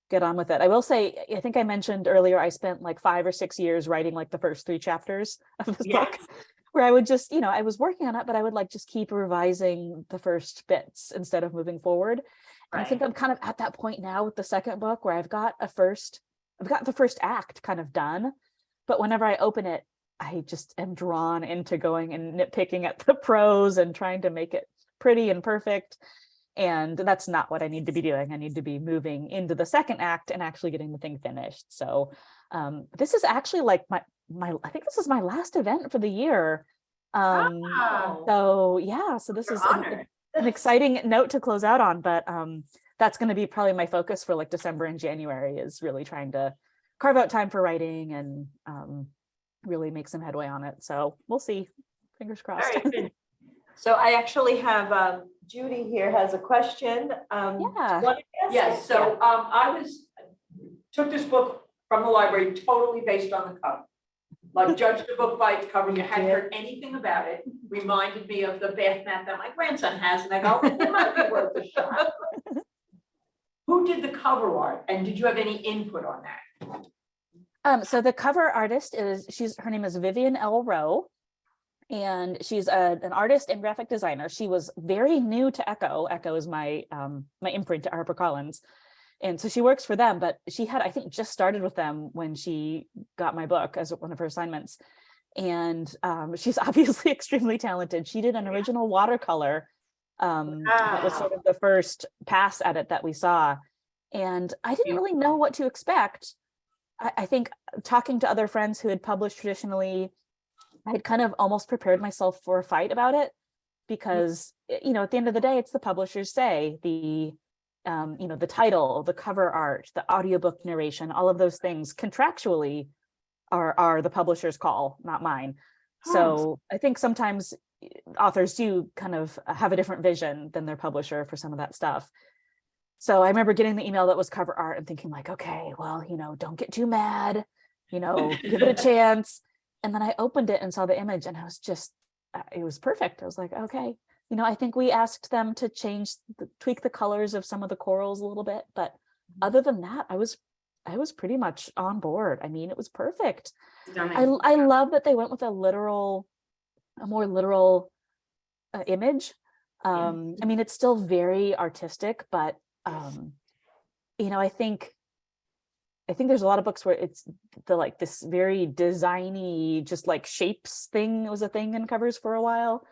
get on with it. I will say, I think I mentioned earlier, I spent like 5 or 6 years writing like the first 3 chapters of this book, where I would just, you know, I was working on it, but I would like just keep revising the first bits instead of moving forward. And I think I'm kind of at that point now with the second book where I've got the first act kind of done, but whenever I open it, I just am drawn into going and nitpicking at the prose and trying to make it pretty and perfect. And that's not what I need to be doing. I need to be moving into the second act and actually getting the thing finished. So this is actually like my I think this is my last event for the year. So yeah, so this is an exciting note to close out on, but that's going to be probably my focus for like December and January, is really trying to carve out time for writing and really make some headway on it. So we'll see. Fingers crossed. So I actually have Judy here has a question. Yeah. Yes, so I took this book from the library totally based on the cover. Like, judged the book by its cover. You hadn't heard anything about it. Reminded me of the bath mat that my grandson has, and I go, it might be worth a shot. Who did the cover art, and did you have any input on that? So the cover artist her name is Vivian L. Rowe, and she's an artist and graphic designer. She was very new to Echo. Echo is my my imprint at HarperCollins. And so she works for them, but she had, I think, just started with them when she got my book as one of her assignments. And she's obviously extremely talented. She did an original watercolor that was sort of the first pass at it that we saw. And I didn't really know what to expect. I think talking to other friends who had published traditionally, I had kind of almost prepared myself for a fight about it, because, you know, at the end of the day, it's the publisher's say. You know, the title, the cover art, the audiobook narration, all of those things contractually are the publisher's call, not mine. So I think sometimes authors do kind of have a different vision than their publisher for some of that stuff. So I remember getting the email that was cover art and thinking like, okay, well, you know, don't get too mad, you know, give it a chance. And then I opened it and saw the image, and I was just, it was perfect. I was like, okay. You know, I think we asked them to tweak the colors of some of the corals a little bit, but other than that, I was pretty much on board. I mean, it was perfect. I love that they went with a more literal image. I mean, it's still very artistic, but you know, I think there's a lot of books where it's like this very designy, just like shapes thing was a thing in covers for a while.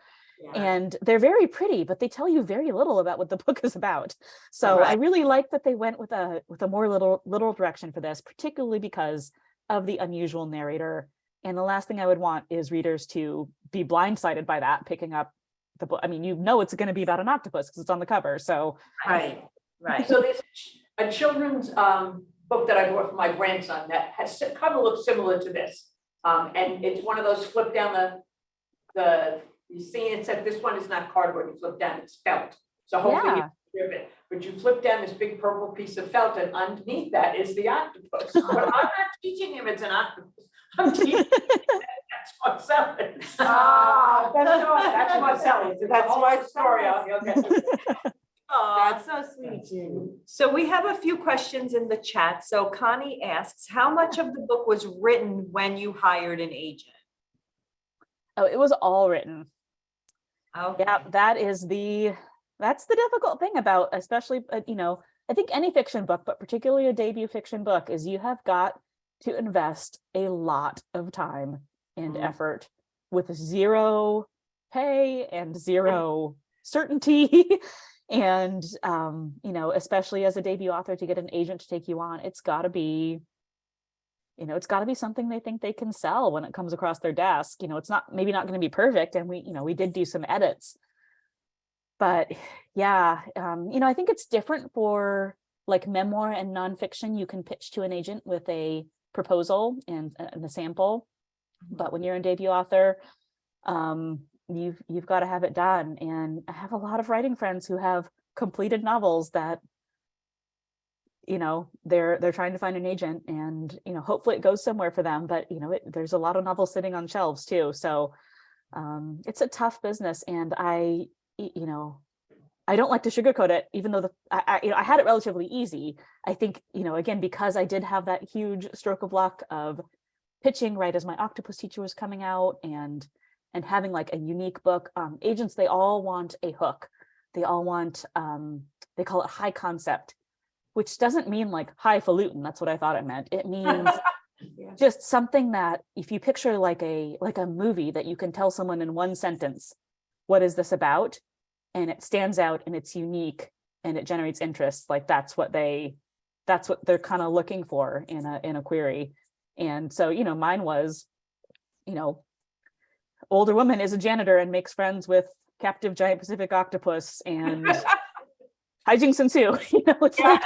And they're very pretty, but they tell you very little about what the book is about. So I really like that they went with a more literal direction for this, particularly because of the unusual narrator. And the last thing I would want is readers to be blindsided by that, picking up the book. I mean, you know, it's going to be about an octopus because it's on the cover. So Right. So there's a children's book that I bought for my grandson that has cover looks similar to this. And it's one of those flip down you see it said this one is not cardboard, you flip down, it's felt. So hopefully you strip it, but you flip down this big purple piece of felt and underneath that is the octopus. But I'm not teaching him it's an octopus. I'm teaching him that's Marcellus. That's Marcellus. That's my story. I'll get to it. That's so sweet. So we have a few questions in the chat. So Connie asks, how much of the book was written when you hired an agent? Oh, it was all written. Okay. Yeah, that's the difficult thing about, especially, you know, I think any fiction book, but particularly a debut fiction book, is you have got to invest a lot of time and effort with zero pay and zero certainty. And, you know, especially as a debut author, to get an agent to take you on, it's got to be, you know, it's got to be something they think they can sell when it comes across their desk. You know, it's maybe not going to be perfect. And we did do some edits, but yeah, you know, I think it's different for like memoir and nonfiction. You can pitch to an agent with a proposal and a sample, but when you're a debut author, you've got to have it done. And I have a lot of writing friends who have completed novels that, you know, they're trying to find an agent, and, you know, hopefully it goes somewhere for them. But, you know, there's a lot of novels sitting on shelves too. So it's a tough business. And I don't like to sugarcoat it, even though I had it relatively easy. I think, you know, again, because I did have that huge stroke of luck of pitching right as My Octopus Teacher was coming out, and having like a unique book. Agents, they all want a hook. They all want, they call it high concept, which doesn't mean like highfalutin. That's what I thought it meant. It means just something that if you picture like a movie that you can tell someone in one sentence, what is this about? And it stands out and it's unique and it generates interest. Like that's what they're kind of looking for in a query. And so, you know, mine was, you know, older woman is a janitor and makes friends with captive giant Pacific octopus, and hijinks ensue. You know, it's like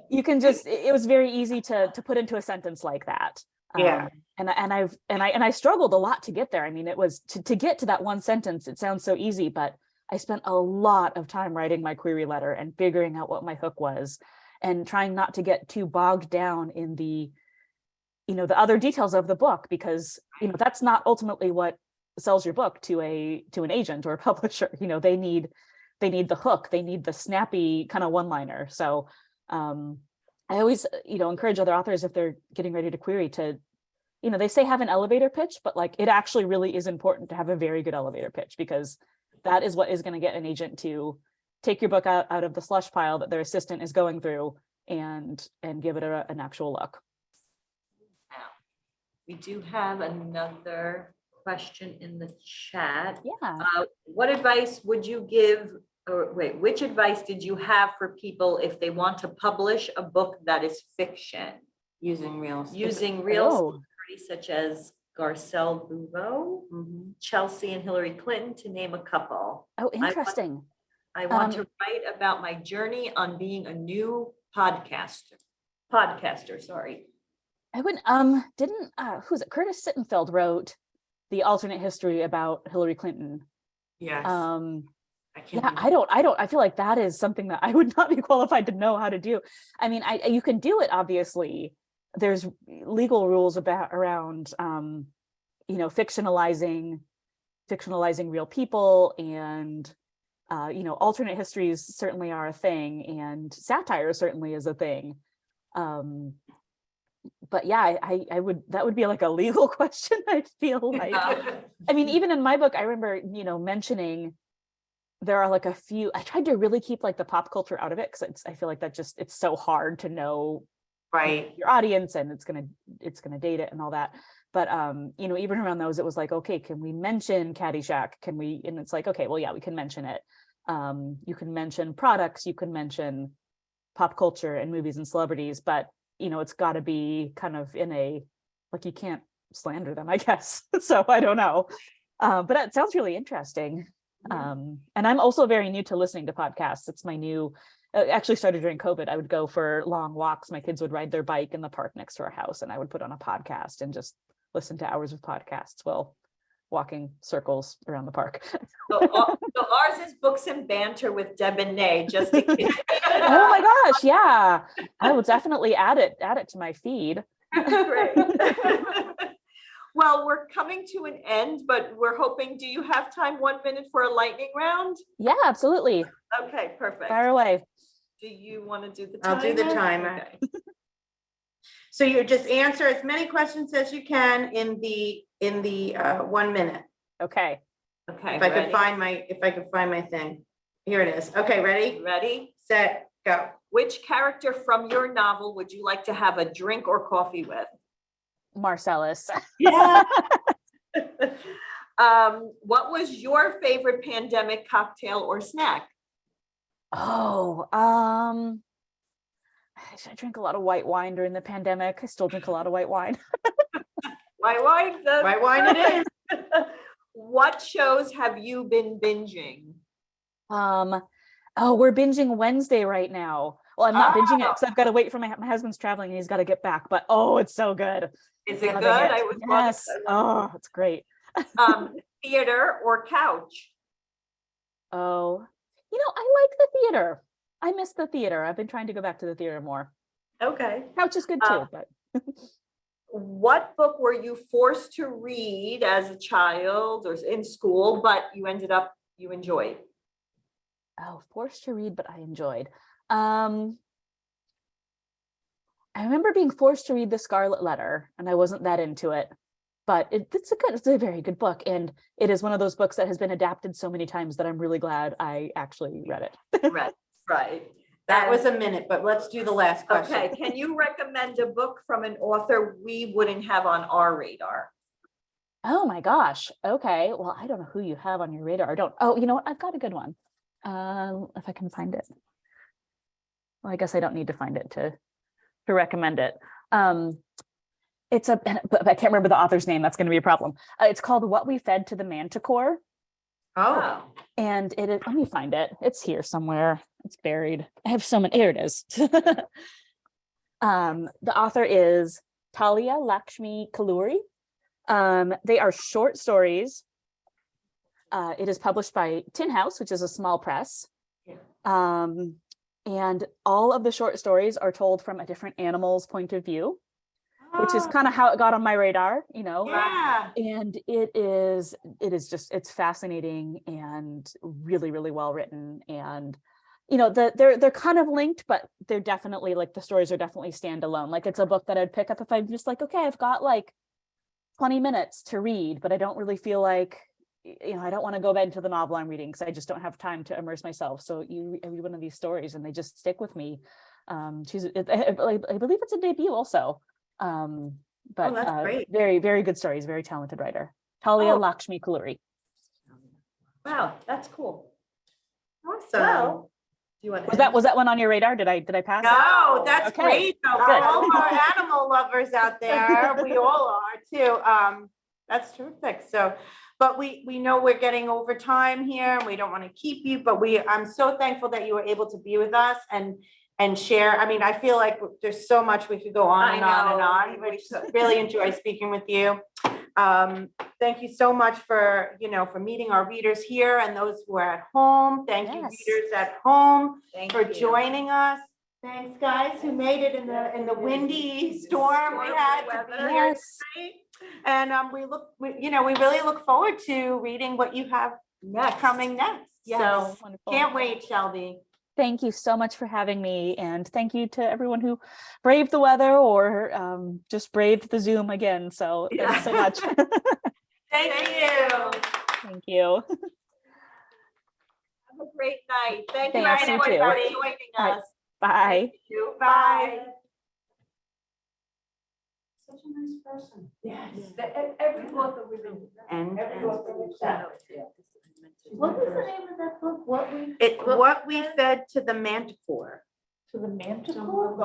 you can just, it was very easy to put into a sentence like that. And I struggled a lot to get there. I mean, it was to get to that one sentence. It sounds so easy, but I spent a lot of time writing my query letter and figuring out what my hook was, and trying not to get too bogged down in the, you know, the other details of the book, because, you know, that's not ultimately what sells your book to an agent or a publisher. You know, they need the hook, they need the snappy kind of one-liner. So I always, you know, encourage other authors, if they're getting ready to query, to, you know, they say have an elevator pitch, but like it actually really is important to have a very good elevator pitch, because that is what is going to get an agent to take your book out of the slush pile that their assistant is going through and give it an actual look. We do have another question in the chat. Yeah. What advice would you give, or wait, which advice did you have for people if they want to publish a book that is fiction? Using real Stories such as Garcelle Bouveau, Chelsea and Hillary Clinton, to name a couple. Oh, interesting. I want to write about my journey on being a new podcaster, sorry. I would who's it? Curtis Sittenfeld wrote the alternate history about Hillary Clinton. Yes. I feel like that is something that I would not be qualified to know how to do. I mean, you can do it, obviously. There's legal rules around you know, fictionalizing real people, and you know, alternate histories certainly are a thing, and satire certainly is a thing. But yeah, I would, that would be like a legal question. I feel like, I mean, even in my book, I remember, you know, mentioning there are like a few, I tried to really keep like the pop culture out of it because I feel like it's so hard to know Right. your audience and it's gonna date it and all that. But even around those, it was like, okay, can we mention Caddyshack? Can we? And it's like, okay, well, yeah, we can mention it. You can mention products, you can mention pop culture and movies and celebrities, but it's got to be kind of in a, like, you can't slander them, I guess. So I don't know. But it sounds really interesting. And I'm also very new to listening to podcasts. It's my new, actually started during COVID. I would go for long walks. My kids would ride their bike in the park next to our house, and I would put on a podcast and just listen to hours of podcasts while walking circles around the park. So ours is books and banter with Deb and Nay, just in case. Oh my gosh, yeah. I will definitely add it to my feed. Great. Well, we're coming to an end, but we're hoping, do you have time, 1 minute for a lightning round? Yeah, absolutely. Okay, perfect. Fire away. Do you want to do the timer? I'll do the timer. Okay. So you just answer as many questions as you can in the 1 minute. Okay. Okay, If I ready? could find my thing. Here it is. Okay, ready, Ready? set, go. Which character from your novel would you like to have a drink or coffee with? Marcellus. Yeah. What was your favorite pandemic cocktail or snack? Oh, I drank a lot of white wine during the pandemic. I still drink a lot of white wine. My wine. My wine it is. What shows have you been binging? Oh, we're binging Wednesday right now. Well, I'm not binging it because I've got to wait for my husband's traveling and he's got to get back. But oh, it's so good. Is it Loving good? it. I would Yes. Oh, it's great. Theater or couch? Oh, I like the theater. I miss the theater. I've been trying to go back to the theater more. Okay. Couch is good too, but What book were you forced to read as a child or in school, but you enjoyed? forced to read, but I enjoyed. I remember being forced to read The Scarlet Letter, and I wasn't that into it, but it's a very good book, and it is one of those books that has been adapted so many times that I'm really glad I actually read it. Right. That was a minute, but let's do the last question. Okay. Can you recommend a book from an author we wouldn't have on our radar? Oh my gosh. Okay. Well, I don't know who you have on your radar. I don't. Oh, you know what? I've got a good one. If I can find it. Well, I guess I don't need to find it to recommend it. But I can't remember the author's name. That's going to be a problem. It's called What We Fed to the Manticore. Oh, And it is, let me find it. It's here somewhere. It's buried. I have so many. Here it is. The author is Talia Lakshmi Kalluri. They are short stories. It is published by Tin House, which is a small press. And all of the short stories are told from a different animal's point of view, which is kind of how it got on my radar, yeah. And it's fascinating and really, really well written. And, they're kind of linked, but they're definitely, like, the stories are definitely standalone. Like, it's a book that I'd pick up if I'm just like, okay, I've got like 20 minutes to read, but I don't really feel like, I don't want to go back into the novel I'm reading because I just don't have time to immerse myself. So I read one of these stories and they just stick with me. I believe it's a debut also. But that's great. Very, very good stories. Very talented writer. Talia Lakshmi Kalluri. Wow, that's cool. Awesome. Well, do you want Was that one on your radar? Did I pass? No, that's Okay, great. Though. For good. all of our animal lovers out there, we all are too. That's terrific. So, but we know we're getting over time here and we don't want to keep you, but I'm so thankful that you were able to be with us and share. I mean, I feel like there's so much we could go on and on and on. We really enjoy speaking with you. Thank you so much for meeting our readers here and those who are at home. Thank you, readers at home, for joining us. Thanks, guys, who made it in the windy storm we had to be here tonight. And we really look forward to reading what you have coming next. Yes. So Wonderful. can't wait, Shelby. Thank you so much for having me. And thank you to everyone who braved the weather or just braved the Zoom again. So thanks so much. Thank you. Thank you. great night. Thank you Thanks, you everyone too. for joining All right. us. Bye. Thank you. Bye. Such a nice person. Yes. Every author we've been. And Every author we've sat with, yeah. What was the name of that book? What we. what we fed to the manticore. To the manticore?